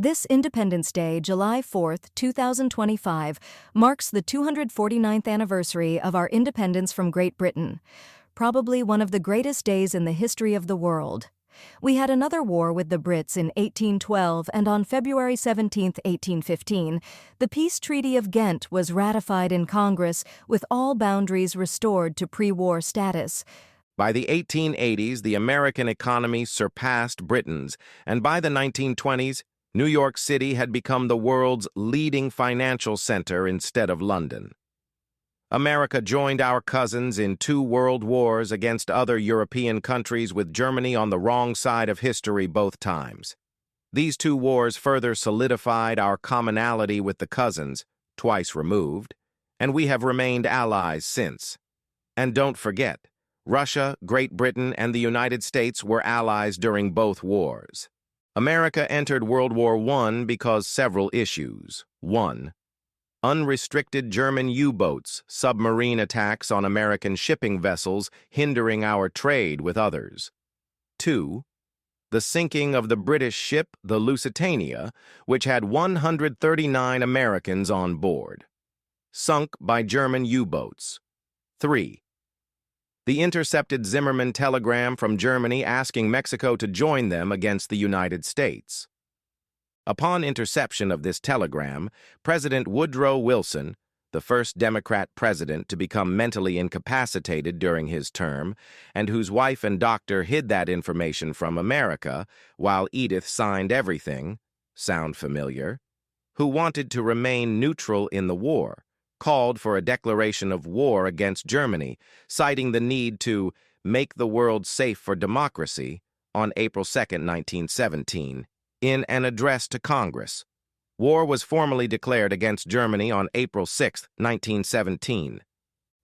This Independence Day, July 4th, 2025, marks the 249th anniversary of our independence from Great Britain, probably one of the greatest days in the history of the world. We had another war with the Brits in 1812, and on February 17, 1815, the Peace Treaty of Ghent was ratified in Congress with all boundaries restored to pre-war status. By the 1880s, the American economy surpassed Britain's, and by the 1920s, New York City had become the world's leading financial center instead of London. America joined our cousins in 2 world wars against other European countries, with Germany on the wrong side of history both times. These 2 wars further solidified our commonality with the cousins, twice removed, and we have remained allies since. And don't forget, Russia, Great Britain, and the United States were allies during both wars. America entered World War I because several issues. 1. Unrestricted German U-boats, submarine attacks on American shipping vessels hindering our trade with others. 2. The sinking of the British ship, the Lusitania, which had 139 Americans on board. Sunk by German U-boats. 3. The intercepted Zimmermann telegram from Germany asking Mexico to join them against the United States. Upon interception of this telegram, President Woodrow Wilson, the first Democrat president to become mentally incapacitated during his term, and whose wife and doctor hid that information from America while Edith signed everything, sound familiar, who wanted to remain neutral in the war, called for a declaration of war against Germany, citing the need to make the world safe for democracy on April 2, 1917, in an address to Congress. War was formally declared against Germany on April 6, 1917.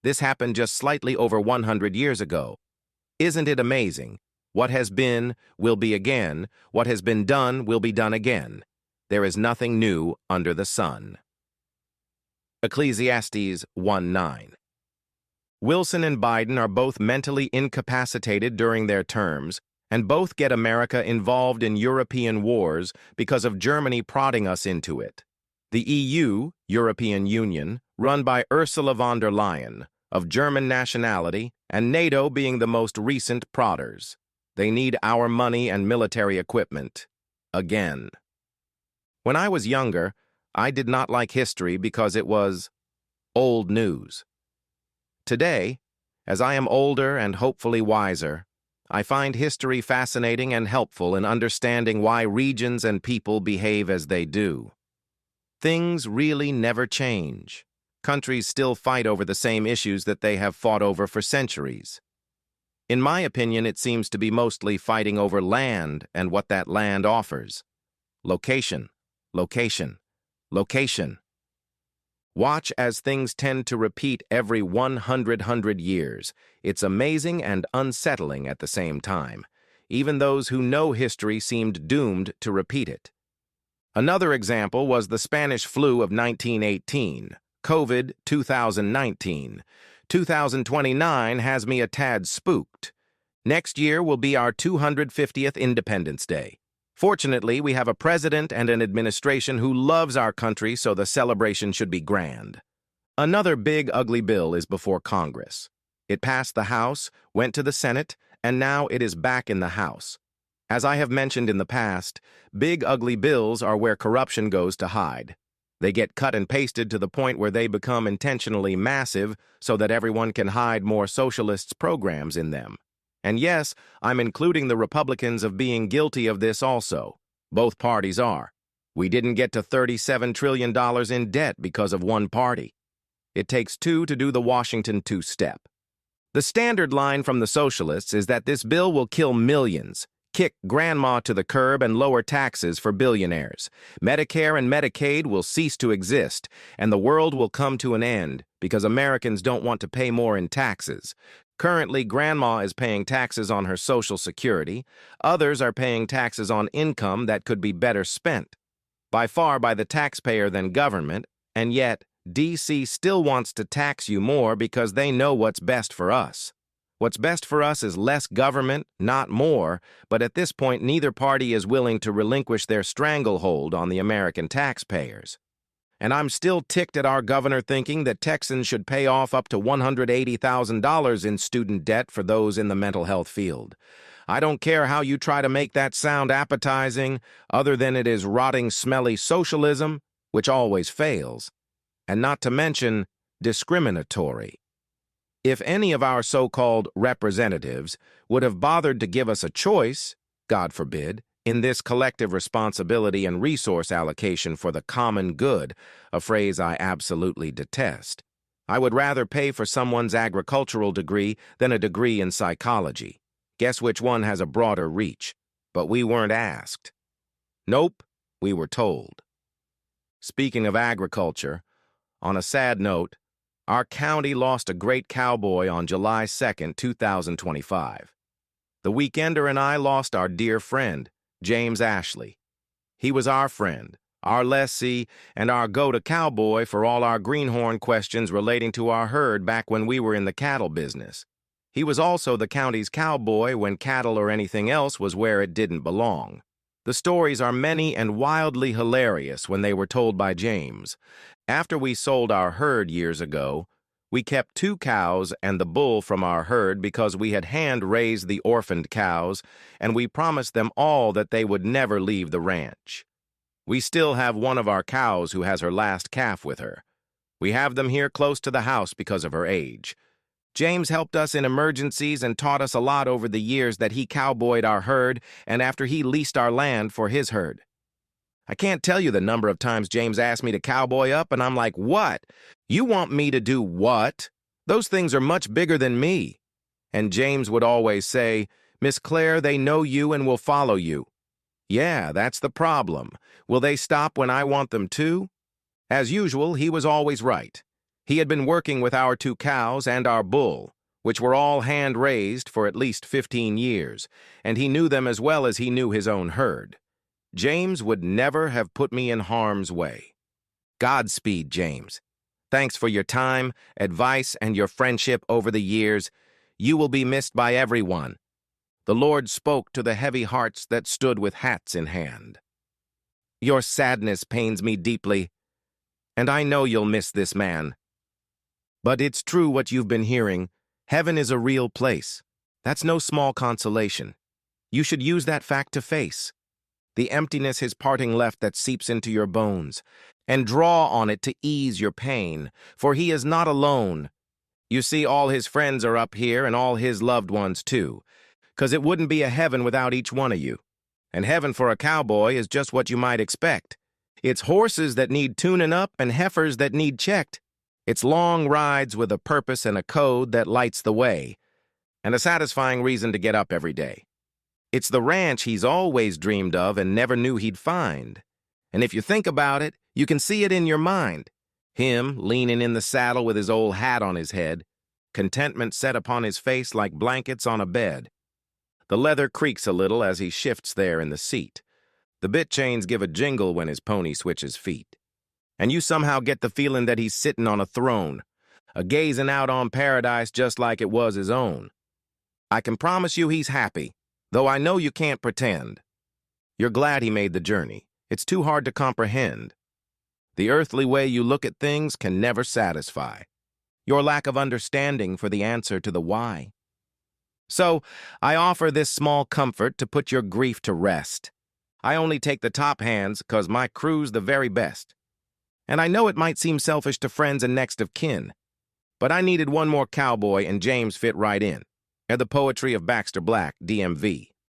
This happened just slightly over 100 years ago. Isn't it amazing? What has been, will be again. What has been done, will be done again. There is nothing new under the sun. Ecclesiastes 1:9. Wilson and Biden are both mentally incapacitated during their terms, and both get America involved in European wars because of Germany prodding us into it. The EU, European Union, run by Ursula von der Leyen, of German nationality, and NATO being the most recent prodders. They need our money and military equipment. Again. When I was younger, I did not like history because it was old news. Today, as I am older and hopefully wiser, I find history fascinating and helpful in understanding why regions and people behave as they do. Things really never change. Countries still fight over the same issues that they have fought over for centuries. In my opinion, it seems to be mostly fighting over land and what that land offers. Location, location, location. Watch as things tend to repeat every 100 years. It's amazing and unsettling at the same time. Even those who know history seemed doomed to repeat it. Another example was the Spanish flu of 1918, COVID 2019. 2029 has me a tad spooked. Next year will be our 250th Independence Day. Fortunately, we have a president and an administration who loves our country, so the celebration should be grand. Another big, ugly bill is before Congress. It passed the House, went to the Senate, and now it is back in the House. As I have mentioned in the past, big, ugly bills are where corruption goes to hide. They get cut and pasted to the point where they become intentionally massive so that everyone can hide more socialists' programs in them. And yes, I'm including the Republicans of being guilty of this also. Both parties are. We didn't get to $37 trillion in debt because of one party. It takes 2 to do the Washington 2-step. The standard line from the socialists is that this bill will kill millions, kick grandma to the curb, and lower taxes for billionaires. Medicare and Medicaid will cease to exist, and the world will come to an end because Americans don't want to pay more in taxes. Currently, grandma is paying taxes on her Social Security. Others are paying taxes on income that could be better spent, by far by the taxpayer than government, and yet, D.C. still wants to tax you more because they know what's best for us. What's best for us is less government, not more, but at this point neither party is willing to relinquish their stranglehold on the American taxpayers. And I'm still ticked at our governor thinking that Texans should pay off up to $180,000 in student debt for those in the mental health field. I don't care how you try to make that sound appetizing, other than it is rotting, smelly socialism, which always fails, and not to mention discriminatory. If any of our so-called representatives would have bothered to give us a choice, God forbid, in this collective responsibility and resource allocation for the common good, a phrase I absolutely detest, I would rather pay for someone's agricultural degree than a degree in psychology. Guess which one has a broader reach? But we weren't asked. Nope, we were told. Speaking of agriculture, on a sad note, our county lost a great cowboy on July 2nd, 2025. The Weekender and I lost our dear friend, James Ashley. He was our friend, our lessee, and our go-to cowboy for all our greenhorn questions relating to our herd back when we were in the cattle business. He was also the county's cowboy when cattle or anything else was where it didn't belong. The stories are many and wildly hilarious when they were told by James. After we sold our herd years ago, we kept 2 cows and the bull from our herd because we had hand-raised the orphaned cows, and we promised them all that they would never leave the ranch. We still have one of our cows who has her last calf with her. We have them here close to the house because of her age. James helped us in emergencies and taught us a lot over the years that he cowboyed our herd and after he leased our land for his herd. I can't tell you the number of times James asked me to cowboy up, and I'm like, what? You want me to do what? Those things are much bigger than me. And James would always say, Miss Claire, they know you and will follow you. Yeah, that's the problem. Will they stop when I want them to? As usual, he was always right. He had been working with our 2 cows and our bull, which were all hand-raised for at least 15 years, and he knew them as well as he knew his own herd. James would never have put me in harm's way. Godspeed, James. Thanks for your time, advice, and your friendship over the years. You will be missed by everyone. The Lord spoke to the heavy hearts that stood with hats in hand. Your sadness pains me deeply, and I know you'll miss this man. But it's true what you've been hearing. Heaven is a real place. That's no small consolation. You should use that fact to face the emptiness his parting left that seeps into your bones, and draw on it to ease your pain, for he is not alone. You see, all his friends are up here and all his loved ones too, 'cause it wouldn't be a heaven without each one of you. And heaven for a cowboy is just what you might expect. It's horses that need tuning up and heifers that need checked. It's long rides with a purpose and a code that lights the way, and a satisfying reason to get up every day. It's the ranch he's always dreamed of and never knew he'd find. And if you think about it, you can see it in your mind. Him leaning in the saddle with his old hat on his head, contentment set upon his face like blankets on a bed. The leather creaks a little as he shifts there in the seat. The bit chains give a jingle when his pony switches feet. And you somehow get the feeling that he's sitting on a throne, gazing out on paradise just like it was his own. I can promise you he's happy, though I know you can't pretend. You're glad he made the journey. It's too hard to comprehend. The earthly way you look at things can never satisfy. Your lack of understanding for the answer to the why. So, I offer this small comfort to put your grief to rest. I only take the top hands 'cause my crew's the very best. And I know it might seem selfish to friends and next of kin, but I needed one more cowboy and James fit right in. And the poetry of Baxter Black, DMV.